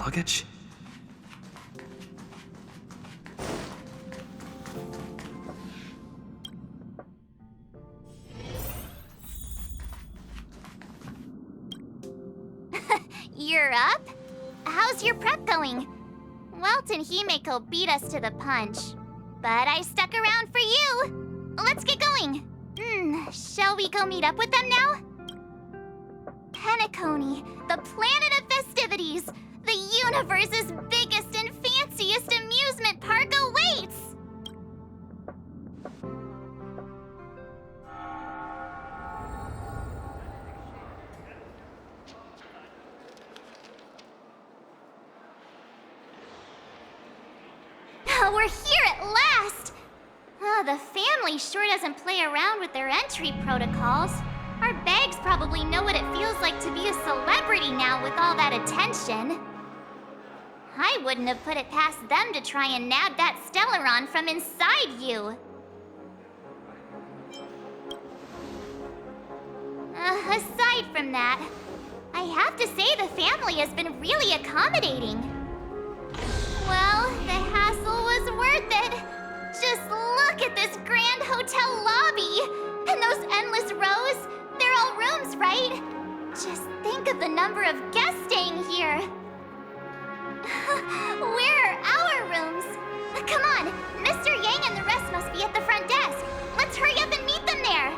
Luggage? You're up? How's your prep going? Welt and Himeko beat us to the punch, but I stuck around for you. Let's get going. Shall we go meet up with them now? Penacony, the planet of festivities, the universe's biggest and fanciest amusement park awaits! We're here at last! The family sure doesn't play around with their entry protocols. Our bags probably know what it feels like to be a celebrity now with all that attention. I wouldn't have put it past them to try and nab that Stellaron from inside you. Aside from that, I have to say the family has been really accommodating. Well, the hassle was worth it. Just look at this grand hotel lobby! And those endless rows, they're all rooms, right? Just think of the number of guests staying here. Where are our rooms? Come on, Mr. Yang and the rest must be at the front desk. Let's hurry up and meet them there.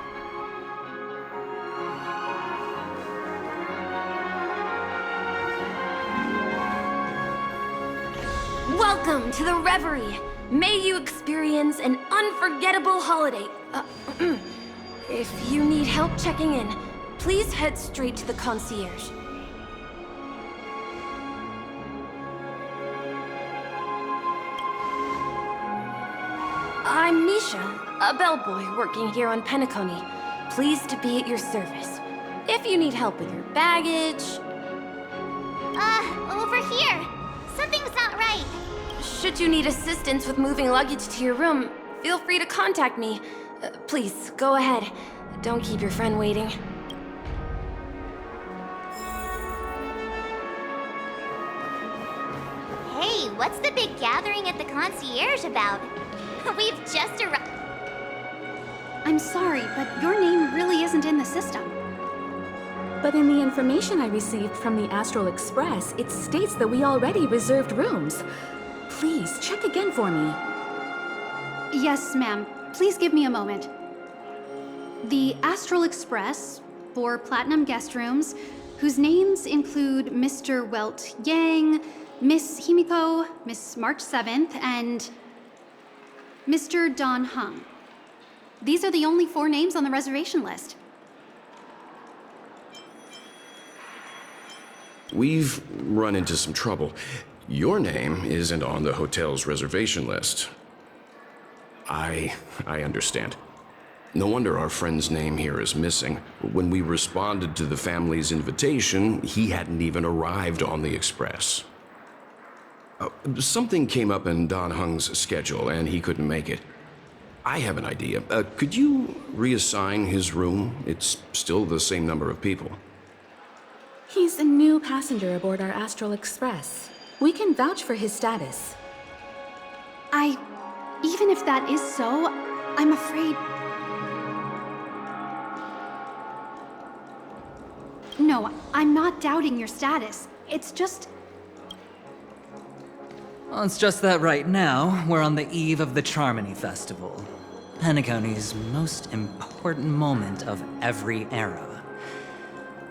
Welcome to the Reverie. May you experience an unforgettable holiday. If you need help checking in, please head straight to the concierge. I'm Misha, a bellboy working here on Penacony. Pleased to be at your service. If you need help with your baggage... Over here. Something's not right. Should you need assistance with moving luggage to your room, feel free to contact me. Please, go ahead. Don't keep your friend waiting. Hey, what's the big gathering at the concierge about? We've just arrived. I'm sorry, but your name really isn't in the system. But in the information I received from the Astral Express, it states that we already reserved rooms. Please, check again for me. Yes, ma'am. Please give me a moment. The Astral Express, 4 platinum guest rooms, whose names include Mr. Welt Yang, Miss Himiko, Miss March 7th, and Mr. Don Hung. These are the only 4 names on the reservation list. We've run into some trouble. Your name isn't on the hotel's reservation list. I understand. No wonder our friend's name here is missing. When we responded to the family's invitation, he hadn't even arrived on the express. Something came up in Don Hung's schedule, and he couldn't make it. I have an idea. Could you reassign his room? It's still the same number of people. He's a new passenger aboard our Astral Express. We can vouch for his status. Even if that is so, I'm afraid... No, I'm not doubting your status. It's just... Well, it's just that right now, we're on the eve of the Charmony Festival. Penacony's most important moment of every era.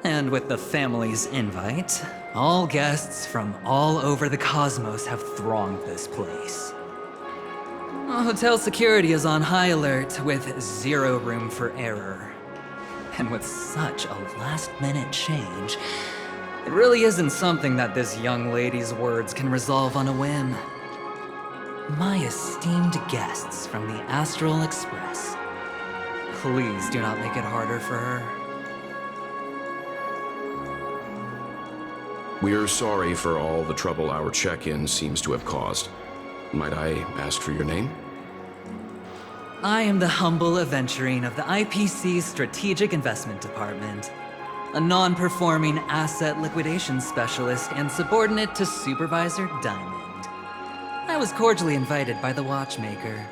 And with the family's invite, all guests from all over the cosmos have thronged this place. Hotel security is on high alert with 0 room for error. And with such a last-minute change, it really isn't something that this young lady's words can resolve on a whim. My esteemed guests from the Astral Express, please do not make it harder for her. We're sorry for all the trouble our check-in seems to have caused. Might I ask for your name? I am the humble aventurine of the IPC's Strategic Investment Department. a non-performing asset liquidation specialist and subordinate to Supervisor Diamond. I was cordially invited by the watchmaker.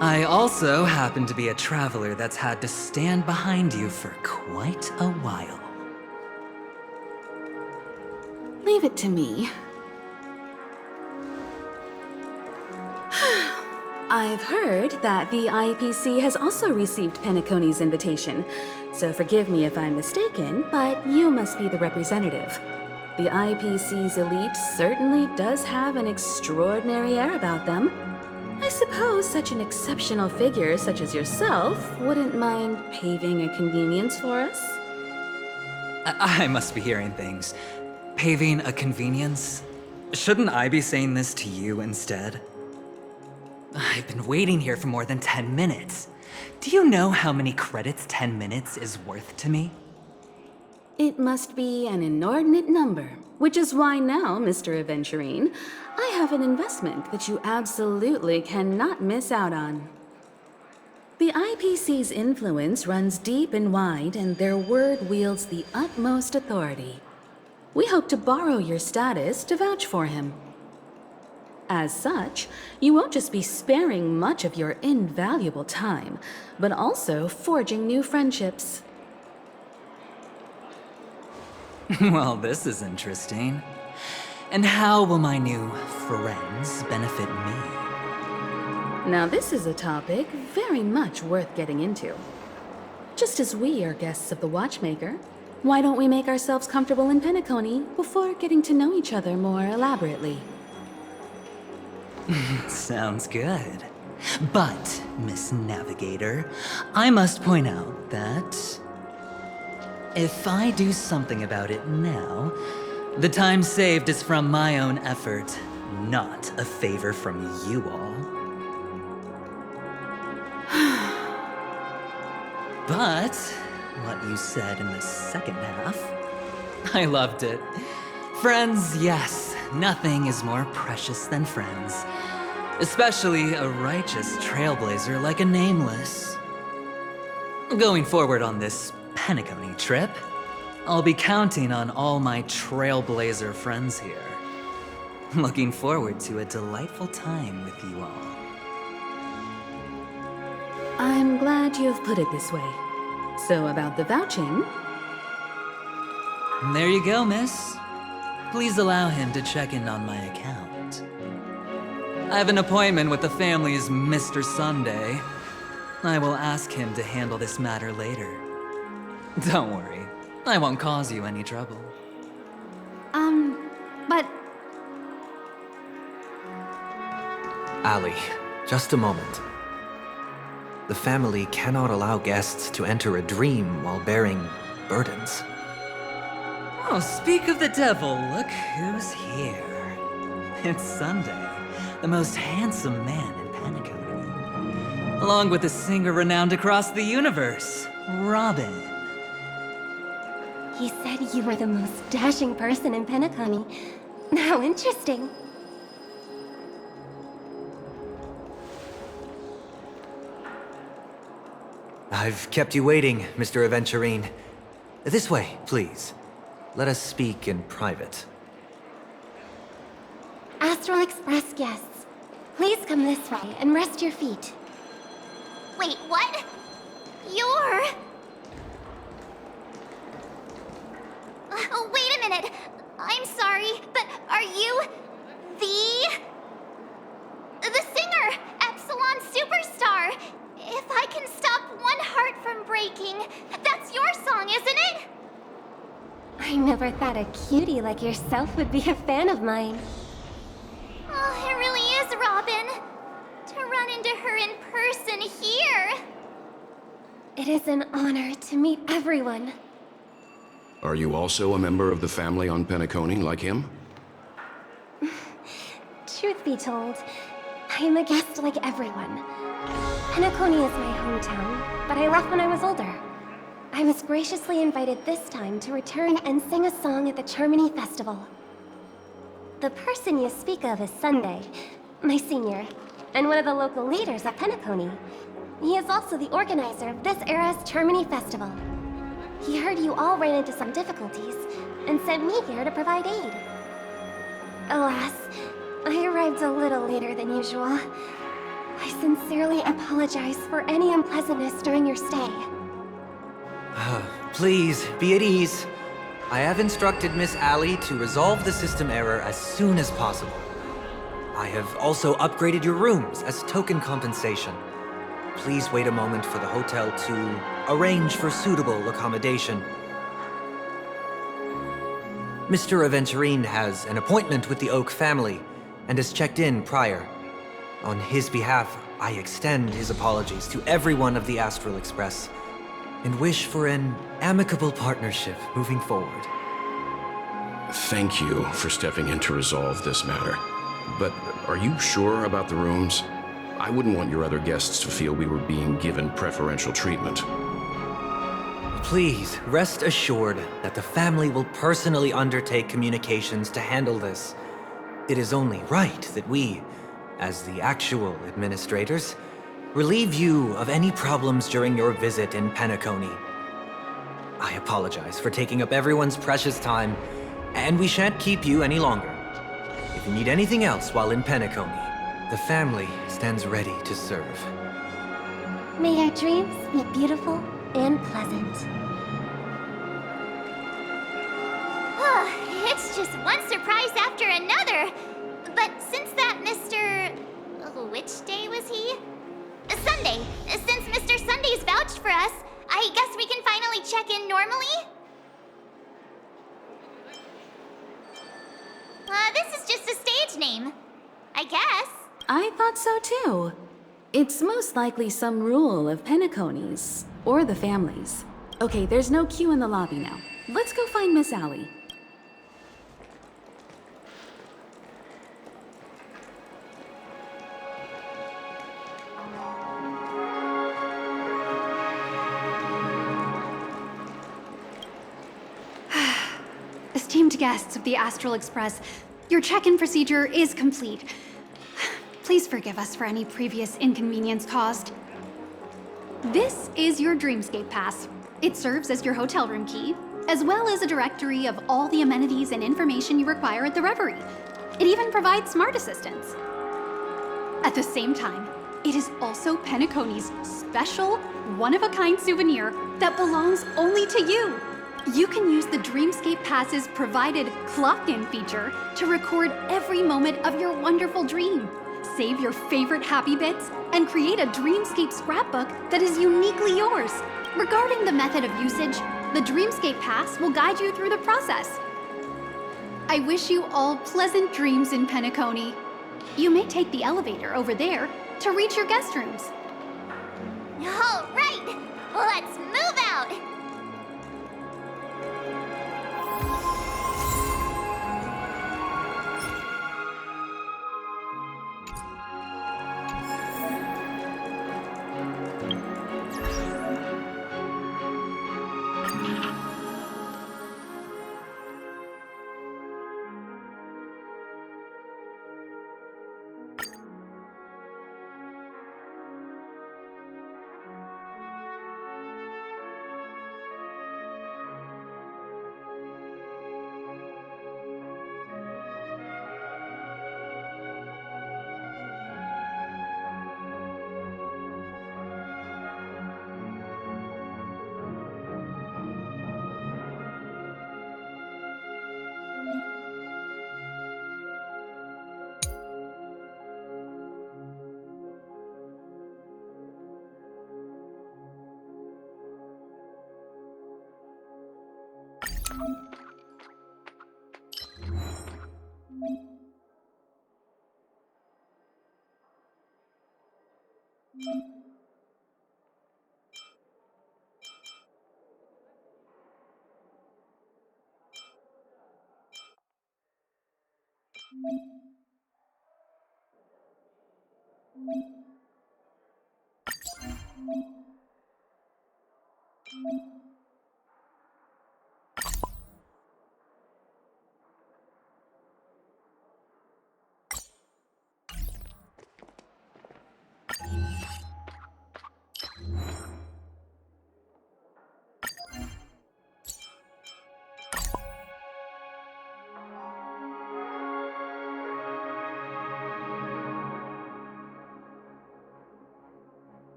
I also happen to be a traveler that's had to stand behind you for quite a while. Leave it to me. I've heard that the IPC has also received Penacony's invitation, so forgive me if I'm mistaken, but you must be the representative. The IPC's elite certainly does have an extraordinary air about them. I suppose such an exceptional figure such as yourself wouldn't mind paving a convenience for us? I must be hearing things. Paving a convenience? Shouldn't I be saying this to you instead? I've been waiting here for more than 10 minutes. Do you know how many credits 10 minutes is worth to me? It must be an inordinate number, which is why now, Mr. Aventurine, I have an investment that you absolutely cannot miss out on. The IPC's influence runs deep and wide, and their word wields the utmost authority. We hope to borrow your status to vouch for him. As such, you won't just be sparing much of your invaluable time, but also forging new friendships. Well, this is interesting. And how will my new friends benefit me? Now this is a topic very much worth getting into. Just as we are guests of the Watchmaker, why don't we make ourselves comfortable in Penacony before getting to know each other more elaborately? Sounds good. But, Miss Navigator, I must point out that if I do something about it now, the time saved is from my own effort, not a favor from you all. But what you said in the second half, I loved it. Friends, yes, nothing is more precious than friends. Especially a righteous trailblazer like a Nameless. Going forward on this Penacony trip, I'll be counting on all my Trailblazer friends here. Looking forward to a delightful time with you all. I'm glad you have put it this way. So about the vouching... There you go, miss. Please allow him to check in on my account. I have an appointment with the family's Mr. Sunday. I will ask him to handle this matter later. Don't worry, I won't cause you any trouble. But Ali, just a moment. The family cannot allow guests to enter a dream while bearing burdens. Oh, speak of the devil, look who's here. It's Sunday, the most handsome man in Penacony. Along with a singer renowned across the universe, Robin. He said you were the most dashing person in Penacony. How interesting. I've kept you waiting, Mr. Aventurine. This way, please. Let us speak in private. Astral Express guests, please come this way and rest your feet. Wait, what? You're... Oh, wait a minute. I'm sorry, but are you... The singer, Epsilon Superstar? If I can stop one heart from breaking, that's your song, isn't it? I never thought a cutie like yourself would be a fan of mine. Oh, it really is, Robin. To run into her in person here. It is an honor to meet everyone. Are you also a member of the family on Penacony like him? Truth be told, I am a guest like everyone. Penacony is my hometown, but I left when I was older. I was graciously invited this time to return and sing a song at the Charmony Festival. The person you speak of is Sunday, my senior, and one of the local leaders at Penacony. He is also the organizer of this era's Charmony Festival. He heard you all ran into some difficulties, and sent me here to provide aid. Alas, I arrived a little later than usual. I sincerely apologize for any unpleasantness during your stay. Please, be at ease. I have instructed Miss Allie to resolve the system error as soon as possible. I have also upgraded your rooms as token compensation. Please wait a moment for the hotel to arrange for suitable accommodation. Mr. Aventurine has an appointment with the Oak family and has checked in prior. On his behalf, I extend his apologies to everyone of the Astral Express and wish for an amicable partnership moving forward. Thank you for stepping in to resolve this matter. But are you sure about the rooms? I wouldn't want your other guests to feel we were being given preferential treatment. Please, rest assured that the family will personally undertake communications to handle this. It is only right that we, as the actual administrators, relieve you of any problems during your visit in Penacony. I apologize for taking up everyone's precious time, and we shan't keep you any longer. If you need anything else while in Penacony, the family stands ready to serve. May your dreams be beautiful and pleasant. It's just one surprise after another. But since that Mr. Which day was he? Sunday. Since Mr. Sunday's vouched for us, I guess we can finally check in normally? This is just a stage name. I guess. I thought so too. It's most likely some rule of Penacony's, or the family's. Okay, there's no queue in the lobby now. Let's go find Miss Allie. Esteemed guests of the Astral Express, your check-in procedure is complete. Please forgive us for any previous inconvenience caused. This is your Dreamscape Pass. It serves as your hotel room key, as well as a directory of all the amenities and information you require at the Reverie. It even provides smart assistants. At the same time, it is also Penacony's special, one-of-a-kind souvenir that belongs only to you. You can use the Dreamscape Pass's provided clock-in feature to record every moment of your wonderful dream. Save your favorite happy bits, and create a Dreamscape scrapbook that is uniquely yours. Regarding the method of usage, the Dreamscape Pass will guide you through the process. I wish you all pleasant dreams in Penacony. You may take the elevator over there to reach your guest rooms. All right, let's move out.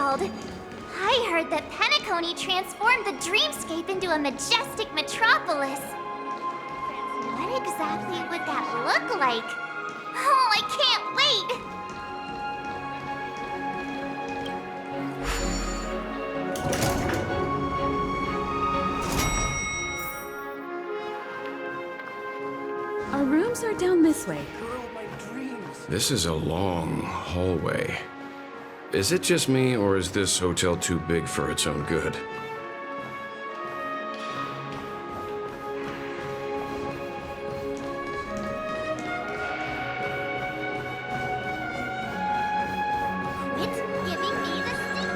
world. I heard that Penacony transformed the dreamscape into a majestic metropolis. What exactly would that look like? Oh, I can't wait! Our rooms are down this way. This is a long hallway. Is it just me, or is this hotel too big for its own good? Quit giving me the stick.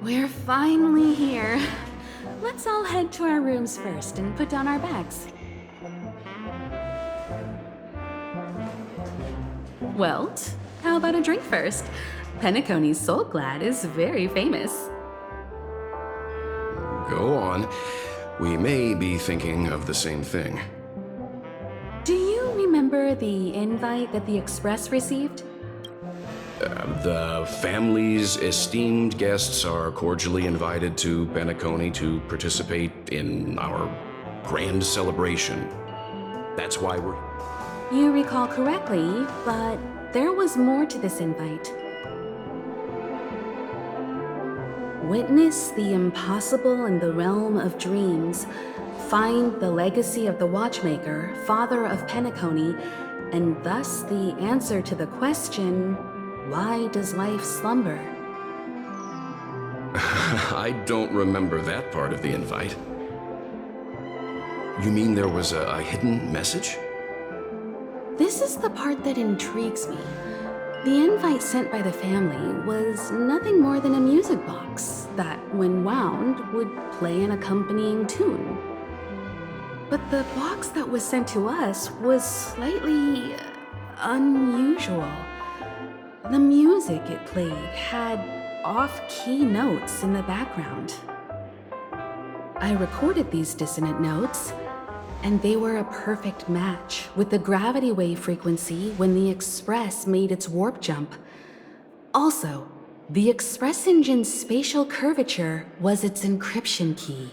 We're finally here. Let's all head to our rooms first and put down our bags. Welt, how about a drink first? Penacony's Soul Glad is very famous. Go on. We may be thinking of the same thing. Do you remember the invite that the Express received? The family's esteemed guests are cordially invited to Penacony to participate in our grand celebration. That's why we're... You recall correctly, but there was more to this invite. Witness the impossible in the realm of dreams. Find the legacy of the Watchmaker, father of Penacony, and thus the answer to the question, why does life slumber? I don't remember that part of the invite. You mean there was a hidden message? This is the part that intrigues me. The invite sent by the family was nothing more than a music box that, when wound, would play an accompanying tune. But the box that was sent to us was slightly unusual. The music it played had off-key notes in the background. I recorded these dissonant notes, and they were a perfect match with the gravity wave frequency when the Express made its warp jump. Also, the Express engine's spatial curvature was its encryption key.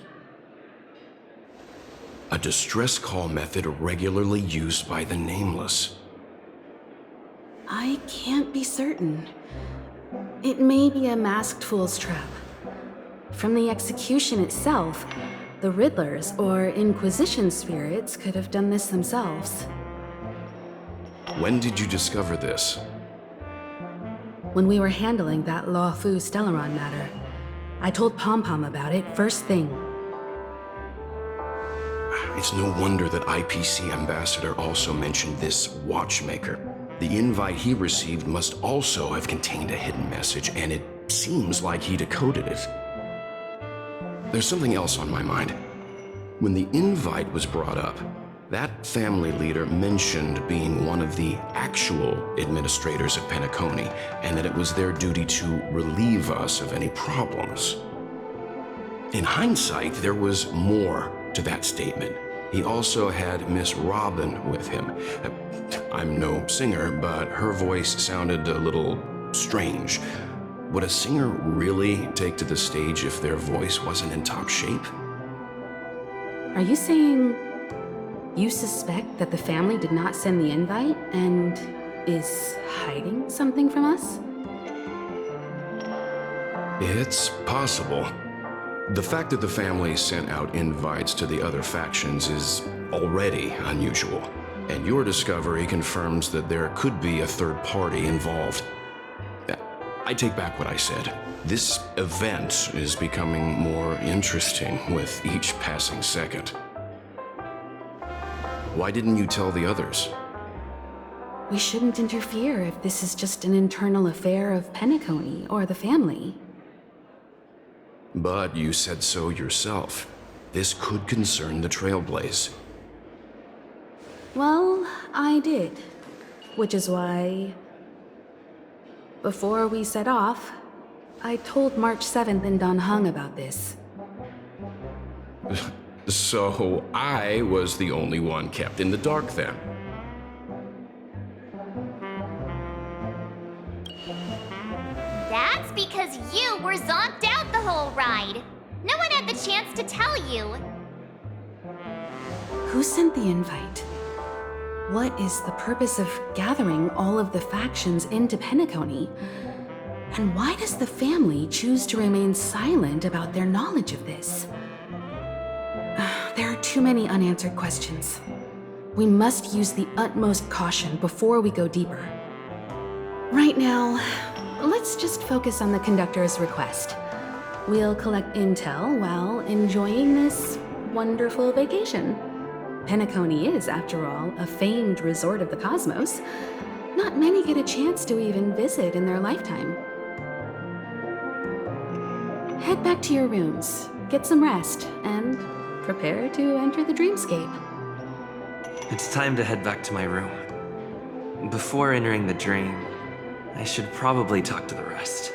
A distress call method regularly used by the Nameless. I can't be certain. It may be a masked fool's trap. From the execution itself, the Riddlers or Inquisition spirits could have done this themselves. When did you discover this? When we were handling that Lawfu Stellaron matter, I told Pom-Pom about it first thing. It's no wonder that IPC Ambassador also mentioned this Watchmaker. The invite he received must also have contained a hidden message, and it seems like he decoded it. There's something else on my mind. When the invite was brought up, that family leader mentioned being one of the actual administrators of Penacony, and that it was their duty to relieve us of any problems. In hindsight, there was more to that statement. He also had Miss Robin with him. I'm no singer, but her voice sounded a little strange. Would a singer really take to the stage if their voice wasn't in top shape? Are you saying you suspect that the family did not send the invite and is hiding something from us? It's possible. The fact that the family sent out invites to the other factions is already unusual, and your discovery confirms that there could be a third party involved. I take back what I said. This event is becoming more interesting with each passing second. Why didn't you tell the others? We shouldn't interfere if this is just an internal affair of Penacony or the family. But you said so yourself. This could concern the Trailblaze. Well, I did. Which is why, before we set off, I told March 7th in Dan Heng about this. So I was the only one kept in the dark then. That's because you were zonked out the whole ride. No one had the chance to tell you. Who sent the invite? What is the purpose of gathering all of the factions into Penacony? And why does the family choose to remain silent about their knowledge of this? There are too many unanswered questions. We must use the utmost caution before we go deeper. Right now, let's just focus on the conductor's request. We'll collect intel while enjoying this wonderful vacation. Penacony is, after all, a famed resort of the cosmos. Not many get a chance to even visit in their lifetime. Head back to your rooms, get some rest, and prepare to enter the dreamscape. It's time to head back to my room. Before entering the dream, I should probably talk to the rest.